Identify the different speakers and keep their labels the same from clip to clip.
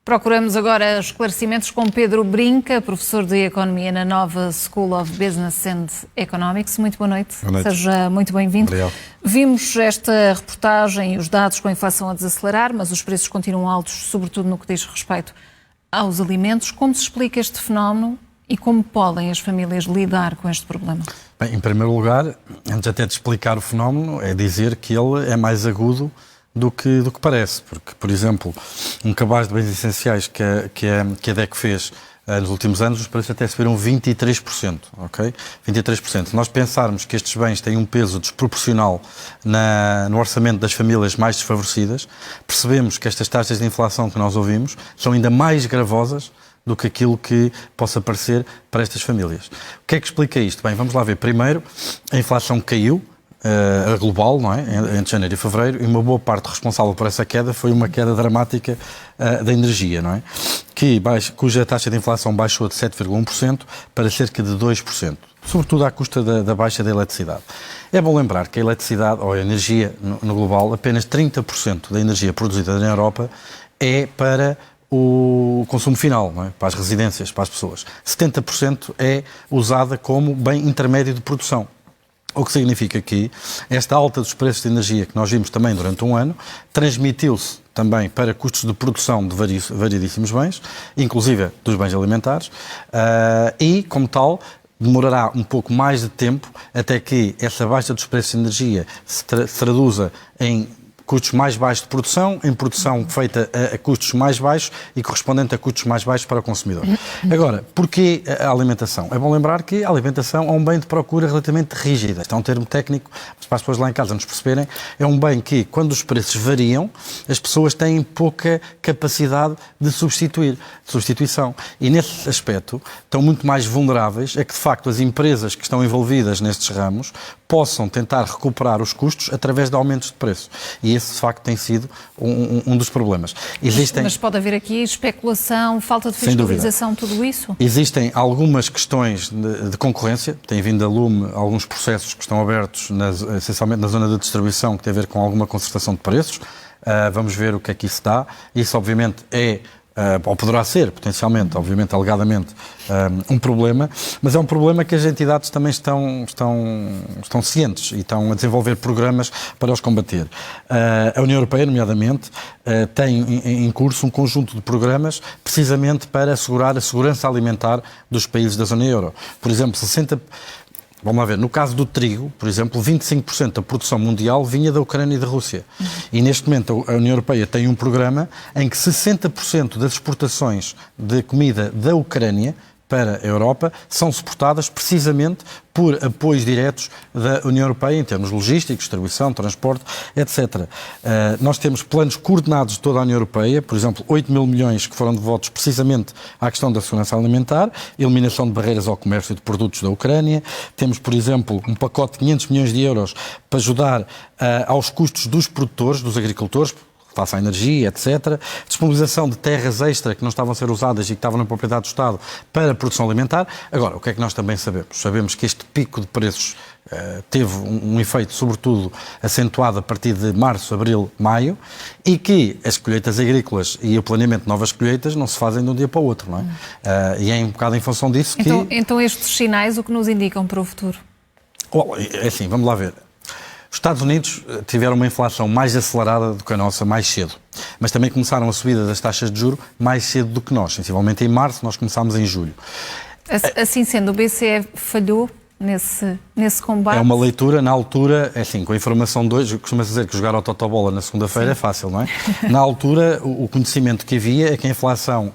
Speaker 1: Procuramos agora esclarecimentos com Pedro Brinca, professor de Economia na Nova School of Business and Economics. Muito boa noite.
Speaker 2: Boa noite.
Speaker 1: Seja muito bem-vindo.
Speaker 2: Obrigado.
Speaker 1: Vimos esta reportagem e os dados com a inflação a desacelerar, mas os preços continuam altos, sobretudo no que diz respeito aos alimentos. Como se explica este fenómeno e como podem as famílias lidar com este problema?
Speaker 2: Bem, em primeiro lugar, antes até de explicar o fenómeno, é dizer que ele é mais agudo do que parece, porque, por exemplo, um cabaz de bens essenciais que a DEC fez nos últimos anos, os preços até subiram 23%, ok? 23%. Se nós pensarmos que estes bens têm um peso desproporcional no orçamento das famílias mais desfavorecidas, percebemos que estas taxas de inflação que nós ouvimos são ainda mais gravosas do que aquilo que possa parecer para estas famílias. O que é que explica isto? Bem, vamos lá ver. Primeiro, a inflação caiu, a global, não é? Entre janeiro e fevereiro, e uma boa parte responsável por essa queda foi uma queda dramática da energia, não é? Cuja taxa de inflação baixou de 7,1% para cerca de 2%, sobretudo à custa da baixa da eletricidade. É bom lembrar que a eletricidade, ou a energia no global, apenas 30% da energia produzida na Europa é para o consumo final, não é? Para as residências, para as pessoas. 70% é usada como bem intermédio de produção. O que significa que esta alta dos preços de energia que nós vimos também durante um ano transmitiu-se também para custos de produção de variedíssimos bens, inclusive dos bens alimentares, e, como tal, demorará um pouco mais de tempo até que essa baixa dos preços de energia se traduza em custos mais baixos de produção, em produção feita a custos mais baixos e correspondente a custos mais baixos para o consumidor. Agora, porquê a alimentação? É bom lembrar que a alimentação é um bem de procura relativamente rígida. Este é um termo técnico, para as pessoas lá em casa nos perceberem, é um bem que, quando os preços variam, as pessoas têm pouca capacidade de substituição. E, nesse aspecto, estão muito mais vulneráveis a que, de facto, as empresas que estão envolvidas nestes ramos possam tentar recuperar os custos através de aumentos de preço. E esse, de facto, tem sido um dos problemas.
Speaker 1: Mas pode haver aqui especulação, falta de fiscalização, tudo isso? Existem
Speaker 2: algumas questões de concorrência. Tem vindo a lume alguns processos que estão abertos, essencialmente na zona da distribuição, que tem a ver com alguma concertação de preços. Vamos ver o que é que isso dá. Isso, obviamente, ou poderá ser, potencialmente, obviamente, alegadamente, um problema, mas é um problema que as entidades também estão cientes e estão a desenvolver programas para os combater. A União Europeia, nomeadamente, tem em curso um conjunto de programas precisamente para assegurar a segurança alimentar dos países da zona euro. Por exemplo, Vamos lá ver, no caso do trigo, por exemplo, 25% da produção mundial vinha da Ucrânia e da Rússia. E neste momento a União Europeia tem um programa em que 60% das exportações de comida da Ucrânia para a Europa são suportadas precisamente por apoios diretos da União Europeia em termos logísticos, distribuição, transporte, etc. Nós temos planos coordenados de toda a União Europeia, por exemplo, 8 mil milhões que foram devotos precisamente à questão da segurança alimentar, eliminação de barreiras ao comércio de produtos da Ucrânia. Temos, por exemplo, um pacote de 500 milhões de euros para ajudar aos custos dos produtores, dos agricultores, face à energia, etc. Disponibilização de terras extra que não estavam a ser usadas e que estavam na propriedade do Estado para a produção alimentar. Agora, o que é que nós também sabemos? Sabemos que este pico de preços teve um efeito, sobretudo, acentuado a partir de março, abril, maio, e que as colheitas agrícolas e o planeamento de novas colheitas não se fazem de um dia para o outro, não é? E é um bocado em função disso que...
Speaker 1: Então estes sinais, o que nos indicam para o futuro?
Speaker 2: É assim, vamos lá ver. Os Estados Unidos tiveram uma inflação mais acelerada do que a nossa mais cedo, mas também começaram a subida das taxas de juros mais cedo do que nós. Sensivelmente em março, nós começámos em julho.
Speaker 1: Assim sendo, o BCE falhou nesse combate?
Speaker 2: É uma leitura, na altura, assim, com a informação de hoje, costuma-se dizer que jogar ao totobola na segunda-feira é fácil, não é? Na altura, o conhecimento que havia é que a inflação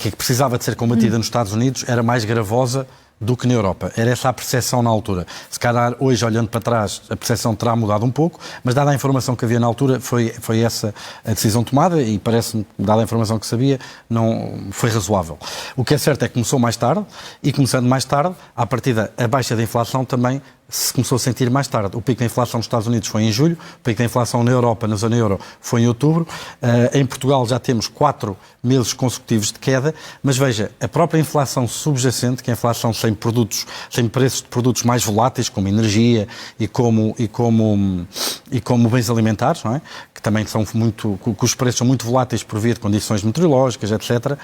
Speaker 2: que precisava de ser combatida nos Estados Unidos era mais gravosa do que na Europa. Era essa a percepção na altura. Se calhar, hoje, olhando para trás, a percepção terá mudado um pouco, mas dada a informação que havia na altura, foi essa a decisão tomada e parece-me, dada a informação que sabia, não foi razoável. O que é certo é que começou mais tarde e, começando mais tarde, à partida, a baixa da inflação também se começou a sentir mais tarde. O pico da inflação nos Estados Unidos foi em julho, o pico da inflação na Europa, na zona euro, foi em outubro. Em Portugal já temos 4 meses consecutivos de queda, mas veja, a própria inflação subjacente, que é a inflação sem preços de produtos mais voláteis, como energia e como bens alimentares, não é? Que também são cujos preços são muito voláteis por via de condições meteorológicas, etc.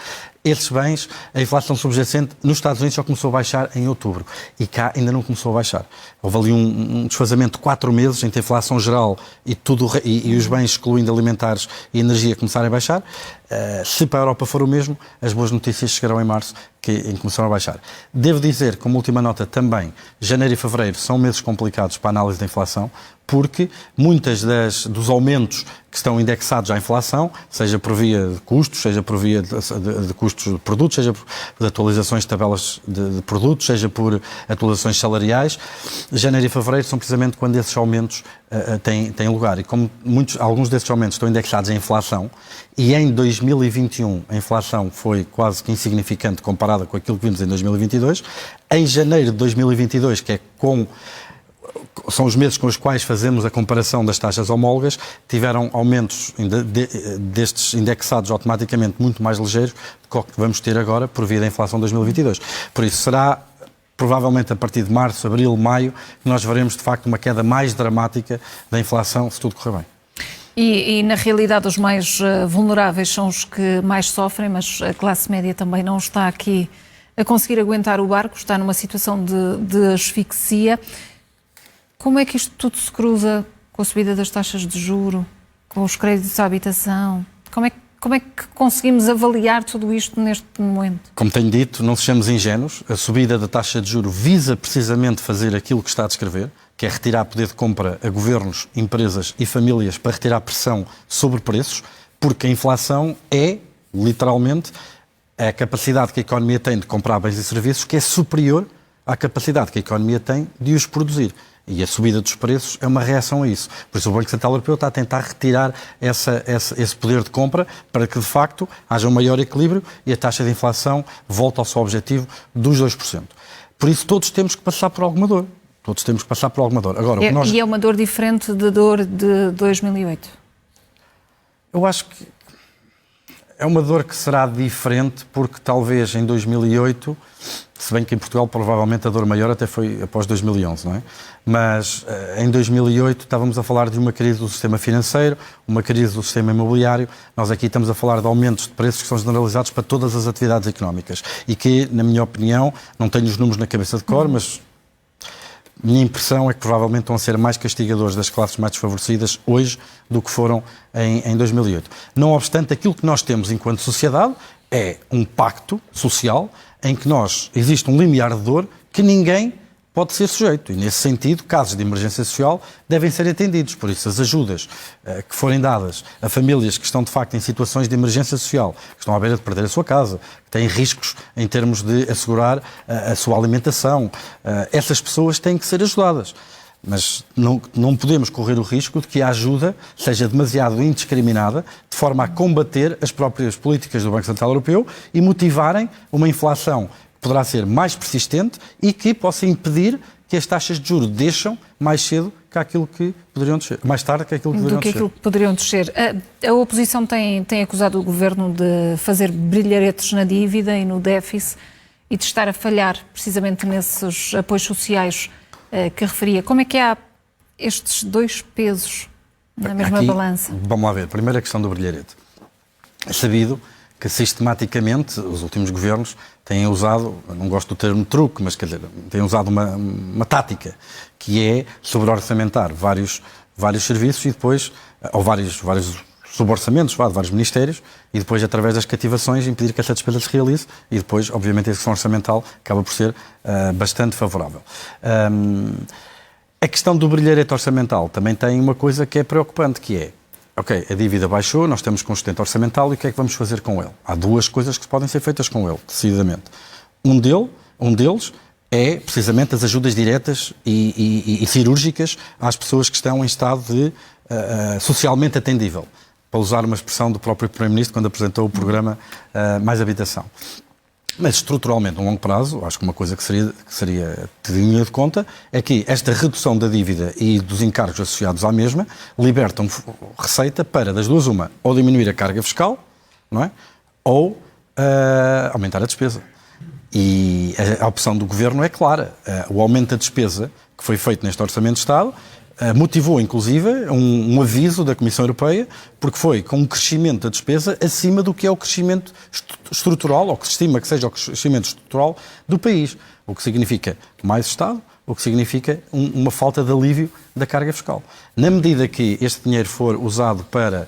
Speaker 2: Esses bens, a inflação subjacente nos Estados Unidos só começou a baixar em outubro e cá ainda não começou a baixar. Houve ali um desfazamento de 4 meses entre a inflação geral e os bens, excluindo alimentares e energia, começarem a baixar. Se para a Europa for o mesmo, as boas notícias chegarão em março, em que começaram a baixar. Devo dizer, como última nota também, janeiro e fevereiro são meses complicados para a análise da inflação, porque muitas dos aumentos que estão indexados à inflação, seja por via de custos, seja por via de custos de produtos, seja por atualizações de tabelas de produtos, seja por atualizações salariais, janeiro e fevereiro são precisamente quando esses aumentos têm lugar. E como alguns desses aumentos estão indexados à inflação, e em 2021 a inflação foi quase que insignificante comparada com aquilo que vimos em 2022, em janeiro de 2022, que são os meses com os quais fazemos a comparação das taxas homólogas, tiveram aumentos destes indexados automaticamente muito mais ligeiros do que vamos ter agora por via da inflação de 2022. Por isso será provavelmente a partir de março, abril, maio, que nós veremos de facto uma queda mais dramática da inflação, se tudo correr bem.
Speaker 1: E na realidade os mais vulneráveis são os que mais sofrem, mas a classe média também não está aqui a conseguir aguentar o barco, está numa situação de asfixia. Como é que isto tudo se cruza com a subida das taxas de juro, com os créditos à habitação? Como é que conseguimos avaliar tudo isto neste momento?
Speaker 2: Como tenho dito, não sejamos ingênuos. A subida da taxa de juro visa precisamente fazer aquilo que está a descrever, que é retirar poder de compra a governos, empresas e famílias para retirar pressão sobre preços, porque a inflação é, literalmente, a capacidade que a economia tem de comprar bens e serviços que é superior à capacidade que a economia tem de os produzir. E a subida dos preços é uma reação a isso. Por isso o Banco Central Europeu está a tentar retirar esse poder de compra para que, de facto, haja um maior equilíbrio e a taxa de inflação volte ao seu objetivo dos 2%. Por isso todos temos que passar por alguma dor. Todos temos que passar por alguma dor. Agora,
Speaker 1: E é uma dor diferente da dor de 2008?
Speaker 2: Eu acho que é uma dor que será diferente porque talvez em 2008, se bem que em Portugal provavelmente a dor maior até foi após 2011, não é? Mas em 2008 estávamos a falar de uma crise do sistema financeiro, uma crise do sistema imobiliário. Nós aqui estamos a falar de aumentos de preços que são generalizados para todas as atividades económicas e que, na minha opinião, não tenho os números na cabeça de cor, mas minha impressão é que provavelmente estão a ser mais castigadores das classes mais desfavorecidas hoje do que foram em 2008. Não obstante, aquilo que nós temos enquanto sociedade é um pacto social em que existe um limiar de dor que ninguém pode ser sujeito. E, nesse sentido, casos de emergência social devem ser atendidos. Por isso, as ajudas que forem dadas a famílias que estão, de facto, em situações de emergência social, que estão à beira de perder a sua casa, que têm riscos em termos de assegurar a sua alimentação, essas pessoas têm que ser ajudadas. Mas não podemos correr o risco de que a ajuda seja demasiado indiscriminada, de forma a combater as próprias políticas do Banco Central Europeu e motivarem uma inflação que poderá ser mais persistente e que possa impedir que as taxas de juros desçam mais cedo que aquilo que poderiam descer, mais tarde que aquilo que poderiam descer.
Speaker 1: Aquilo que poderiam descer. A oposição tem acusado o Governo de fazer brilharetes na dívida e no déficit e de estar a falhar precisamente nesses apoios sociais que referia. Como é que há estes dois pesos na mesma balança?
Speaker 2: Vamos lá ver. Primeiro a questão do brilharete. É sabido que sistematicamente os últimos governos têm usado, não gosto do termo truque, mas quer dizer, têm usado uma tática, que é sobre-orçamentar vários serviços e depois, ou vários suborçamentos, de vários ministérios, e depois, através das cativações, impedir que essa despesa se realize e depois, obviamente, a execução orçamental acaba por ser bastante favorável. A questão do brilharete orçamental também tem uma coisa que é preocupante, que é, ok, a dívida baixou, nós temos consistente orçamental e o que é que vamos fazer com ele? Há duas coisas que podem ser feitas com ele, decididamente. Um deles é precisamente as ajudas diretas e cirúrgicas às pessoas que estão em estado de socialmente atendível, para usar uma expressão do próprio Primeiro-Ministro quando apresentou o programa Mais Habitação. Mas estruturalmente, no longo prazo, acho que uma coisa que seria tenha de conta é que esta redução da dívida e dos encargos associados à mesma libertam receita para, das duas, uma, ou diminuir a carga fiscal, não é? Ou aumentar a despesa. E a opção do Governo é clara. O aumento da despesa que foi feito neste Orçamento de Estado motivou, inclusive, um aviso da Comissão Europeia, porque foi com um crescimento da despesa acima do que é o crescimento estrutural, ou que se estima que seja o crescimento estrutural do país. O que significa mais Estado, o que significa uma falta de alívio da carga fiscal. Na medida que este dinheiro for usado para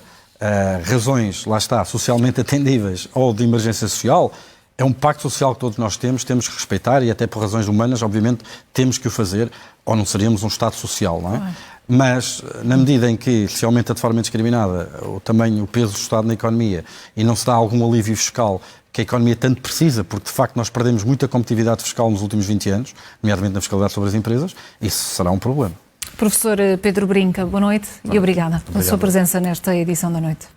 Speaker 2: razões, lá está, socialmente atendíveis ou de emergência social, é um pacto social que todos nós temos que respeitar e até por razões humanas, obviamente, temos que o fazer, ou não seríamos um Estado social, não é? Mas, na medida em que se aumenta de forma indiscriminada o peso do Estado na economia e não se dá algum alívio fiscal que a economia tanto precisa, porque de facto nós perdemos muita competitividade fiscal nos últimos 20 anos, nomeadamente na fiscalidade sobre as empresas, isso será um problema.
Speaker 1: Professor Pedro Brinca, boa noite e obrigada pela sua presença nesta edição da noite.